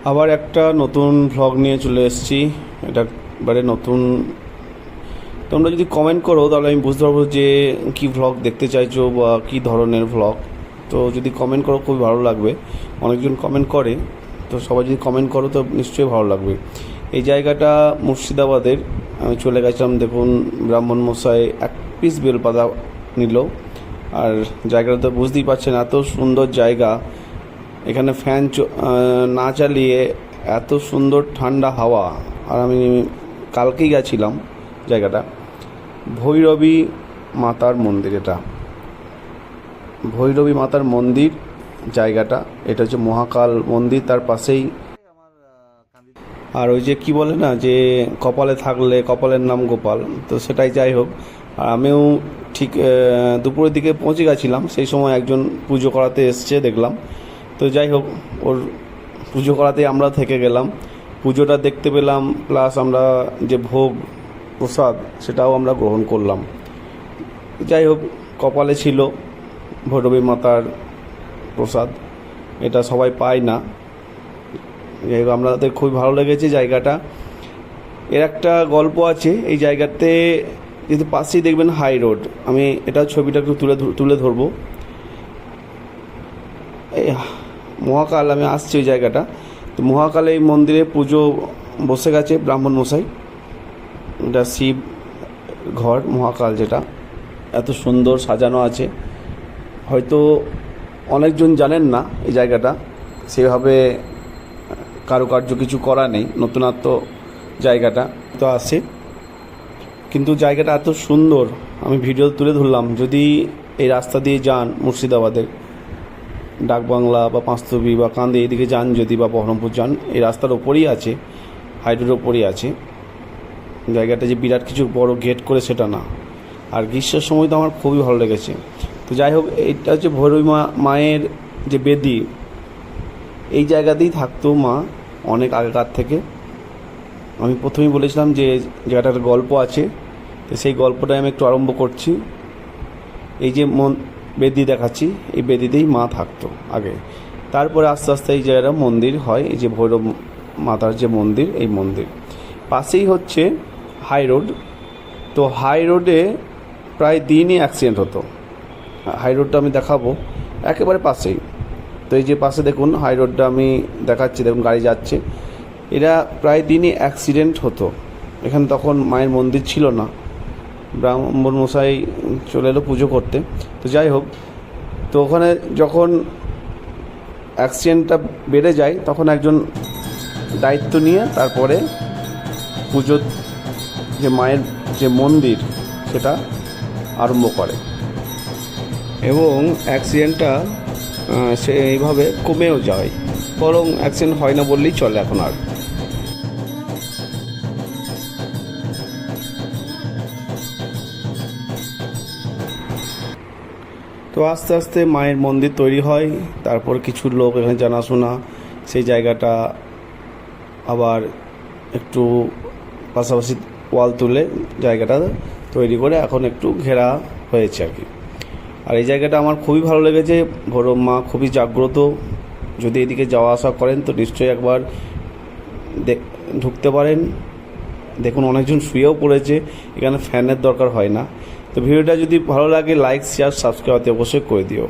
আবার একটা নতুন ভ্লগ নিয়ে চলে এসেছি। এটা এবারে নতুন। তোমরা যদি কমেন্ট করো তাহলে আমি বুঝতে পারবো যে কী ভ্লগ দেখতে চাইছো বা কী ধরনের ভ্লগ। তো যদি কমেন্ট করো খুবই ভালো লাগবে। অনেকজন কমেন্ট করে, তো সবাই যদি কমেন্ট করো তো নিশ্চয়ই ভালো লাগবে। এই জায়গাটা মুর্শিদাবাদের। আমি চলে গেছিলাম, দেখুন ব্রাহ্মণ মশাই এক পিস বেলপাতা নিল। আর জায়গাটা তো বুঝতেই পারছেন, এত সুন্দর জায়গা। এখানে ফ্যান না চালিয়ে এত সুন্দর ঠান্ডা হাওয়া। আর আমি কালকেই গেছিলাম জায়গাটা। ভৈরবী মাতার মন্দির, এটা ভৈরবী মাতার মন্দির জায়গাটা। এটা হচ্ছে মহাকাল মন্দির, তার পাশেই। আর ওই যে কি বলে না যে কপালে থাকলে কপালের নাম গোপাল, তো সেটাই। যাই হোক, আর আমিও ঠিক দুপুরের দিকে পৌঁছে গেছিলাম। সেই সময় একজন পুজো করাতে এসছে দেখলাম। তো যাই হোক, ওর পুজো করাতে আমরা থেকে গেলাম, পুজোটা দেখতে পেলাম, প্লাস আমরা যে ভোগ প্রসাদ সেটাও আমরা গ্রহণ করলাম। যাই হোক, কপালে ছিল ভৈরবী মাতার প্রসাদ, এটা সবাই পায় না। যাই হোক, আমাদের খুবই ভালো লেগেছে জায়গাটা। এর একটা গল্প আছে এই জায়গাতে, যেহেতু পাশেই দেখবেন হাই রোড। আমি এটা ছবিটা একটু তুলে ধরবো। এই মহাকাল, আমি আসছি ওই জায়গাটা। তো মহাকালে এই মন্দিরে পুজো বসে গেছে ব্রাহ্মণ মশাই। এটা শিব ঘর মহাকাল, যেটা এত সুন্দর সাজানো আছে। হয়তো অনেকজন জানেন না এই জায়গাটা, সেভাবে কারুকার্য কিছু করা নেই, নতুনত্ব জায়গাটা তো আছে। কিন্তু জায়গাটা এত সুন্দর, আমি ভিডিও তুলে ধরলাম। যদি এই রাস্তা দিয়ে যান মুর্শিদাবাদের ডাকবাংলা বা পাঁচতবি বা কান্দি এদিকে যান, যদি বা বহরমপুর যান, এই রাস্তার ওপরেই আছে, হাইরোডের ওপরেই আছে জায়গাটা। যে বিরাট কিছু বড় গেট করে সেটা না। আর গ্রীষ্মের সময় তো আমার খুবই ভালো লেগেছে। তো যাই হোক, এটা হচ্ছে ভৈরবী মায়ের যে বেদি, এই জায়গাতেই থাকতো মা অনেক আগেকার থেকে। আমি প্রথমেই বলেছিলাম যে জায়গাটার গল্প আছে, তো সেই গল্পটাই আমি একটু আরম্ভ করছি। এই যে বেদি দেখাচ্ছি, এই বেদিতেই মা থাকতো আগে। তারপরে আস্তে আস্তে এই জায়গাটা মন্দির হয়। এই যে ভৈরব মাতার যে মন্দির, এই মন্দির পাশেই হচ্ছে হাই রোড। তো হাই রোডে প্রায় দিনই অ্যাক্সিডেন্ট হতো। হাই রোডটা আমি দেখাবো একেবারে পাশেই। তো এই যে পাশে দেখুন হাই রোডটা আমি দেখাচ্ছি, দেখুন গাড়ি যাচ্ছে। এরা প্রায় দিনই অ্যাক্সিডেন্ট হতো। এখানে তখন মায়ের মন্দির ছিল না, ব্রাহ্মণ মশাই চলে এলো পুজো করতে। তো যাই হোক, তো ওখানে যখন অ্যাক্সিডেন্টটা বেড়ে যায় তখন একজন দায়িত্ব নিয়ে তারপরে পুজোর যে মায়ের যে মন্দির সেটা আরম্ভ করে, এবং অ্যাক্সিডেন্টটা সেইভাবে কমেও যায়, বরং অ্যাক্সিডেন্ট হয় না বললেই চলে এখন আর। তো আস্তে আস্তে মায়ের মন্দির তৈরি হয়। তারপর কিছু লোক এখানে জানাশোনা সেই জায়গাটা আবার একটু পাশাপাশি ওয়াল তুলে জায়গাটা তৈরি করে এখন একটু ঘেরা হয়েছে আর কি। আর এই জায়গাটা আমার খুবই ভালো লেগেছে। ভৈরব মা খুবই জাগ্রত। যদি এদিকে যাওয়া আসা করেন তো নিশ্চয়ই একবার ঢুকতে পারেন। দেখুন অনেকজন শুয়েও পড়েছে, এখানে ফ্যানের দরকার হয় না। তো ভিডিওটা যদি ভালো লাগে লাইক শেয়ার সাবস্ক্রাইব অবশ্যই করে দিও।